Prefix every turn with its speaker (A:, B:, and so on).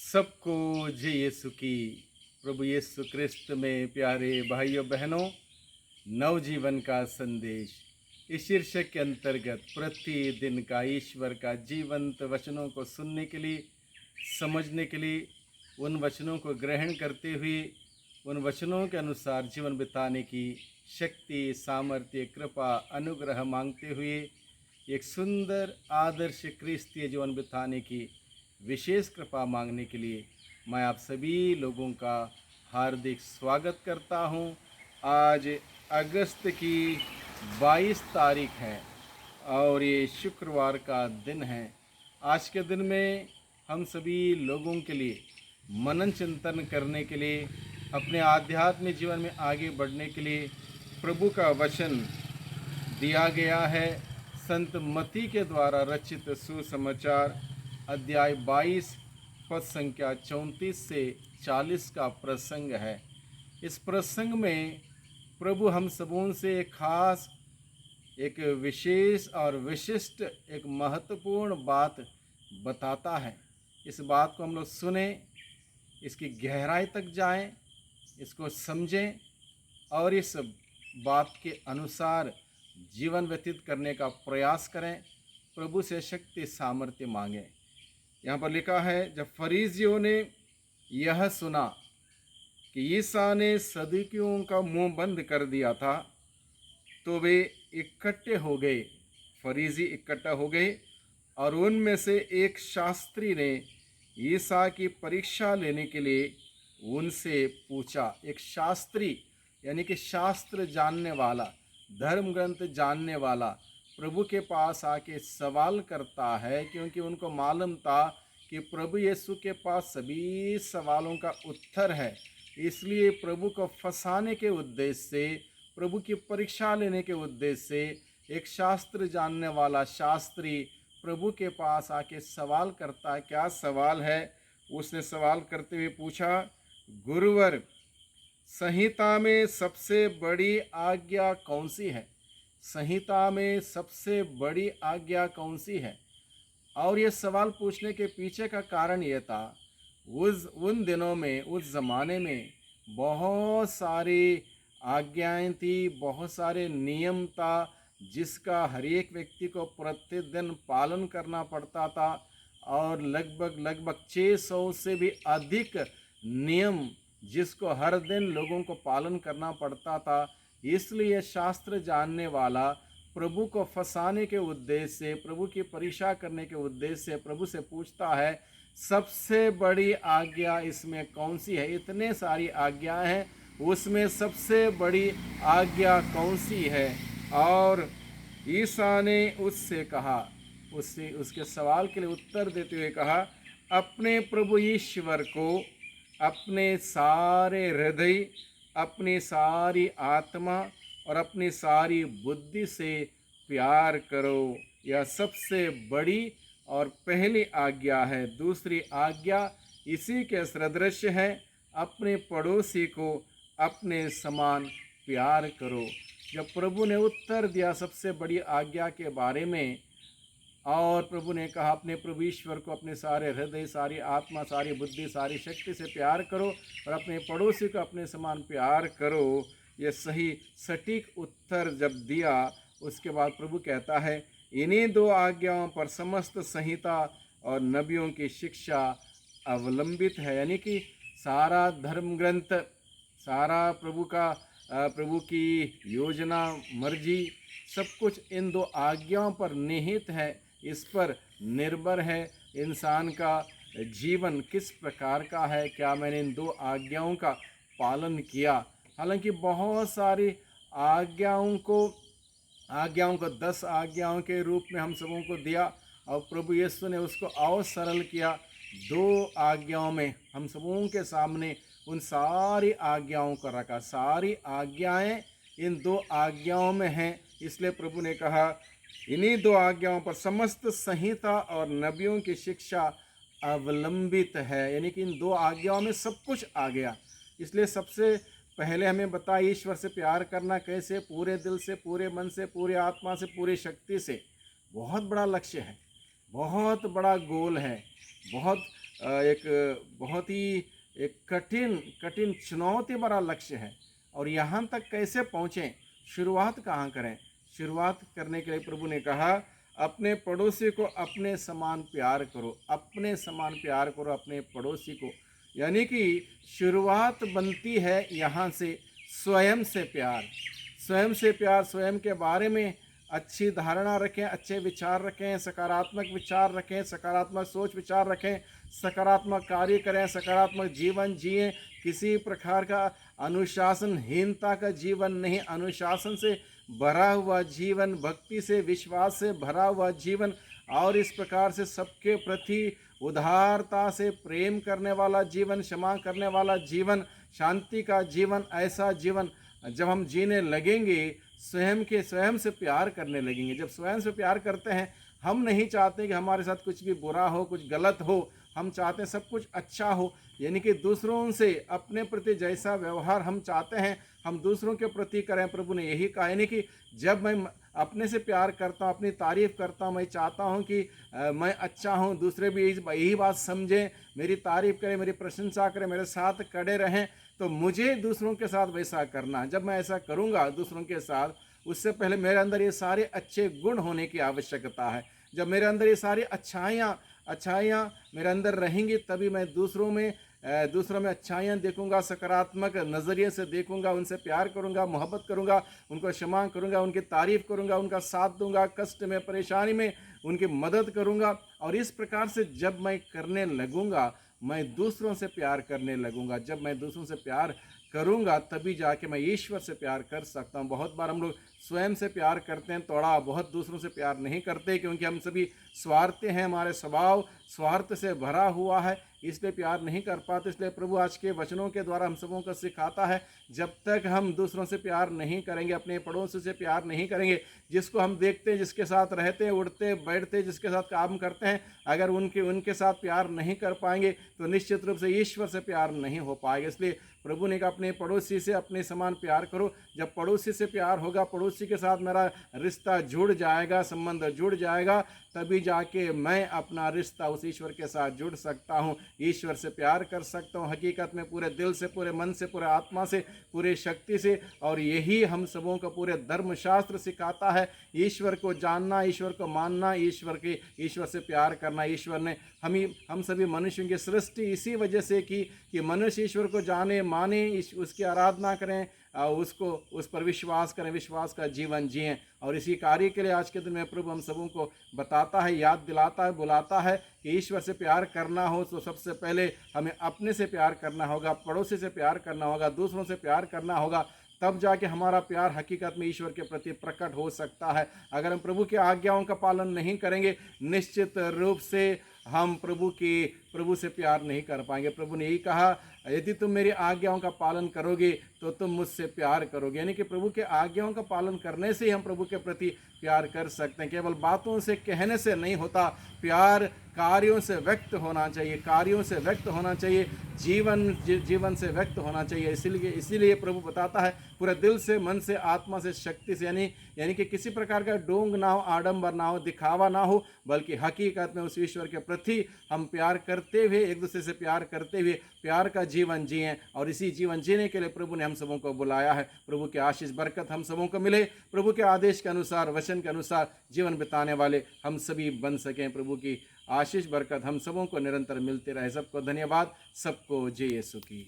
A: सबको जय यीशु की। प्रभु यीशु क्रिस्त में प्यारे भाइयों बहनों, नवजीवन का संदेश इस शीर्षक के अंतर्गत प्रतिदिन का ईश्वर का जीवंत वचनों को सुनने के लिए, समझने के लिए, उन वचनों को ग्रहण करते हुए उन वचनों के अनुसार जीवन बिताने की शक्ति, सामर्थ्य, कृपा, अनुग्रह मांगते हुए एक सुंदर आदर्श क्रिस्तीय जीवन बिताने की विशेष कृपा मांगने के लिए मैं आप सभी लोगों का हार्दिक स्वागत करता हूं। आज अगस्त की 22 तारीख है और ये शुक्रवार का दिन है। आज के दिन में हम सभी लोगों के लिए मनन चिंतन करने के लिए, अपने आध्यात्मिक जीवन में आगे बढ़ने के लिए प्रभु का वचन दिया गया है। संत मती के द्वारा रचित सुसमाचार अध्याय 22 पद संख्या 34 से 40 का प्रसंग है। इस प्रसंग में प्रभु हम सबों से एक खास, एक विशेष और विशिष्ट, एक महत्वपूर्ण बात बताता है। इस बात को हम लोग सुने, इसकी गहराई तक जाएं, इसको समझें और इस बात के अनुसार जीवन व्यतीत करने का प्रयास करें। प्रभु से शक्ति सामर्थ्य मांगें। यहाँ पर लिखा है, जब फरीसियों ने यह सुना कि ईसा ने सदूकियों का मुंह बंद कर दिया था, तो वे इकट्ठे हो गए। फरीसी इकट्ठा हो गए और उनमें से एक शास्त्री ने ईसा की परीक्षा लेने के लिए उनसे पूछा। एक शास्त्री यानी कि शास्त्र जानने वाला, धर्म ग्रंथ जानने वाला प्रभु के पास आके सवाल करता है, क्योंकि उनको मालूम था कि प्रभु यीशु के पास सभी सवालों का उत्तर है। इसलिए प्रभु को फंसाने के उद्देश्य से, प्रभु की परीक्षा लेने के उद्देश्य से एक शास्त्र जानने वाला शास्त्री प्रभु के पास आके सवाल करता है। क्या सवाल है? उसने सवाल करते हुए पूछा, गुरुवर, संहिता में सबसे बड़ी आज्ञा कौन सी है? संहिता में सबसे बड़ी आज्ञा कौन सी है? और ये सवाल पूछने के पीछे का कारण ये था, उन दिनों में, उस ज़माने में बहुत सारी आज्ञाएं थी, बहुत सारे नियम था, जिसका हर एक व्यक्ति को प्रतिदिन पालन करना पड़ता था। और लगभग 600 से भी अधिक नियम जिसको हर दिन लोगों को पालन करना पड़ता था। इसलिए शास्त्र जानने वाला प्रभु को फंसाने के उद्देश्य से, प्रभु की परीक्षा करने के उद्देश्य से प्रभु से पूछता है, सबसे बड़ी आज्ञा इसमें कौन सी है? इतने सारी आज्ञाएं हैं, उसमें सबसे बड़ी आज्ञा कौन सी है? और ईसा ने उससे कहा, उसके सवाल के लिए उत्तर देते हुए कहा, अपने प्रभु ईश्वर को अपने सारे हृदय, अपनी सारी आत्मा और अपनी सारी बुद्धि से प्यार करो। यह सबसे बड़ी और पहली आज्ञा है। दूसरी आज्ञा इसी के सदृश है, अपने पड़ोसी को अपने समान प्यार करो। जब प्रभु ने उत्तर दिया सबसे बड़ी आज्ञा के बारे में, और प्रभु ने कहा, अपने प्रभु ईश्वर को अपने सारे हृदय, सारी आत्मा, सारी बुद्धि, सारी शक्ति से प्यार करो और अपने पड़ोसी को अपने समान प्यार करो, यह सही सटीक उत्तर जब दिया, उसके बाद प्रभु कहता है, इन्हीं दो आज्ञाओं पर समस्त संहिता और नबियों की शिक्षा अवलंबित है। यानी कि सारा धर्म ग्रंथ, सारा प्रभु की योजना, मर्जी, सब कुछ इन दो आज्ञाओं पर निहित है। इस पर निर्भर है इंसान का जीवन किस प्रकार का है, क्या मैंने इन दो आज्ञाओं का पालन किया। हालांकि बहुत सारी आज्ञाओं को 10 आज्ञाओं के रूप में हम सबों को दिया, और प्रभु यीशु ने उसको और सरल किया। 2 आज्ञाओं में हम सबों के सामने उन सारी आज्ञाओं को रखा। सारी आज्ञाएं इन 2 आज्ञाओं में हैं। इसलिए प्रभु ने कहा, इन्हीं 2 आज्ञाओं पर समस्त संहिता और नबियों की शिक्षा अवलंबित है। यानी कि इन 2 आज्ञाओं में सब कुछ आ गया। इसलिए सबसे पहले हमें बताया ईश्वर से प्यार करना कैसे, पूरे दिल से, पूरे मन से, पूरे आत्मा से, पूरी शक्ति से। बहुत बड़ा लक्ष्य है, बहुत बड़ा गोल है, बहुत एक बहुत ही एक कठिन कठिन चुनौती भरा लक्ष्य है। और यहाँ तक कैसे पहुँचें, शुरुआत कहाँ करें? शुरुआत करने के लिए प्रभु ने कहा, अपने पड़ोसी को अपने समान प्यार करो, अपने समान प्यार करो अपने पड़ोसी को। यानी कि शुरुआत बनती है यहाँ से, स्वयं से प्यार। स्वयं से प्यार, स्वयं के बारे में अच्छी धारणा रखें, अच्छे विचार रखें, सकारात्मक विचार रखें, सकारात्मक सोच विचार रखें, सकारात्मक कार्य करें, सकारात्मक जीवन जिएं। किसी प्रकार का अनुशासनहीनता का जीवन नहीं, अनुशासन से भरा हुआ जीवन, भक्ति से विश्वास से भरा हुआ जीवन, और इस प्रकार से सबके प्रति उदारता से प्रेम करने वाला जीवन, क्षमा करने वाला जीवन, शांति का जीवन। ऐसा जीवन जब हम जीने लगेंगे, स्वयं से प्यार करने लगेंगे। जब स्वयं से प्यार करते हैं, हम नहीं चाहते कि हमारे साथ कुछ भी बुरा हो, कुछ गलत हो, हम चाहते हैं सब कुछ अच्छा हो। यानी कि दूसरों से अपने प्रति जैसा व्यवहार हम चाहते हैं, हम दूसरों के प्रति करें। प्रभु ने यही कहा, यानी कि जब मैं अपने से प्यार करता हूँ, अपनी तारीफ़ करता हूँ, मैं चाहता हूँ कि मैं अच्छा हूँ, दूसरे भी यही बात समझें, मेरी तारीफ़ करें, मेरी प्रशंसा करें, मेरे साथ खड़े रहें, तो मुझे दूसरों के साथ वैसा करना है। जब मैं ऐसा करूँगा दूसरों के साथ, उससे पहले मेरे अंदर ये सारे अच्छे गुण होने की आवश्यकता है। जब मेरे अंदर ये सारी अच्छाइयाँ मेरे अंदर रहेंगी, तभी मैं दूसरों में अच्छाइयाँ देखूंगा, सकारात्मक नज़रिए से देखूंगा, उनसे प्यार करूंगा, मोहब्बत करूंगा, उनको क्षमा करूंगा, उनकी तारीफ़ करूंगा, उनका साथ दूंगा, कष्ट में परेशानी में उनकी मदद करूंगा। और इस प्रकार से जब मैं करने लगूंगा, मैं दूसरों से प्यार करने लगूंगा। जब मैं दूसरों से प्यार करूंगा, तभी जाके मैं ईश्वर से प्यार कर सकता हूं। बहुत बार हम लोग स्वयं से प्यार करते हैं, थोड़ा बहुत दूसरों से प्यार नहीं करते, क्योंकि हम सभी स्वार्थी हैं, हमारे स्वभाव स्वार्थ से भरा हुआ है, इसलिए प्यार नहीं कर पाते। इसलिए प्रभु आज के वचनों के द्वारा हम सबों को सिखाता है, जब तक हम दूसरों से प्यार नहीं करेंगे, अपने पड़ोसी से प्यार नहीं करेंगे, जिसको हम देखते हैं, जिसके साथ रहते हैं, उठते बैठते, जिसके साथ काम करते हैं, अगर उनके साथ प्यार नहीं कर पाएंगे, तो निश्चित रूप से ईश्वर से प्यार नहीं हो पाएगा। इसलिए प्रभु ने कहा, अपने पड़ोसी से अपने समान प्यार करो। जब पड़ोसी से प्यार होगा, पड़ोसी के साथ मेरा रिश्ता जुड़ जाएगा, संबंध जुड़ जाएगा, तभी जाके मैं अपना रिश्ता उस ईश्वर के साथ जुड़ सकता हूँ, ईश्वर से प्यार कर सकता हूँ, हकीकत में पूरे दिल से, पूरे मन से, पूरे आत्मा से, पूरे शक्ति से। और यही हम सबों को पूरे धर्मशास्त्र सिखाता है, ईश्वर को जानना, ईश्वर को मानना, ईश्वर से प्यार करना। ईश्वर ने हम सभी मनुष्यों की सृष्टि इसी वजह से की कि मनुष्य ईश्वर को जाने, माने, उसकी आराधना करें, उस पर विश्वास करें, विश्वास का जीवन जिएं। और इसी कार्य के लिए आज के दिन में प्रभु हम सबों को बताता है, याद दिलाता है, बुलाता है कि ईश्वर से प्यार करना हो तो सबसे पहले हमें अपने से प्यार करना होगा, पड़ोसी से प्यार करना होगा, दूसरों से प्यार करना होगा, तब जाके हमारा प्यार हकीकत में ईश्वर के प्रति प्रकट हो सकता है। अगर हम प्रभु की आज्ञाओं का पालन नहीं करेंगे, निश्चित रूप से हम प्रभु से प्यार नहीं कर पाएंगे। प्रभु ने यही कहा, यदि तुम मेरी आज्ञाओं का पालन करोगे तो तुम मुझसे प्यार करोगे। यानी कि प्रभु के आज्ञाओं का पालन करने से ही हम प्रभु के प्रति प्यार कर सकते हैं। केवल बातों से, कहने से नहीं होता प्यार, कार्यों से व्यक्त होना चाहिए, कार्यों से व्यक्त होना चाहिए, जीवन से व्यक्त होना चाहिए। इसीलिए प्रभु बताता है, पूरे दिल से, मन से, आत्मा से, शक्ति से, यानी कि किसी प्रकार का ढोंग ना हो, आडंबर ना हो, दिखावा ना हो, बल्कि हकीकत में उस ईश्वर के प्रति हम प्यार करते हुए, एक दूसरे से प्यार करते हुए प्यार का जीवन जिएं। और इसी जीवन जीने के लिए प्रभु ने हम सबों को बुलाया है। प्रभु के आशीष बरकत हम सबों को मिले, प्रभु के आदेश के अनुसार, वचन के अनुसार जीवन बिताने वाले हम सभी बन सकें। प्रभु की आशीष बरकत हम सबों को निरंतर मिलते रहे। सबको धन्यवाद, सबको जय यीशु की।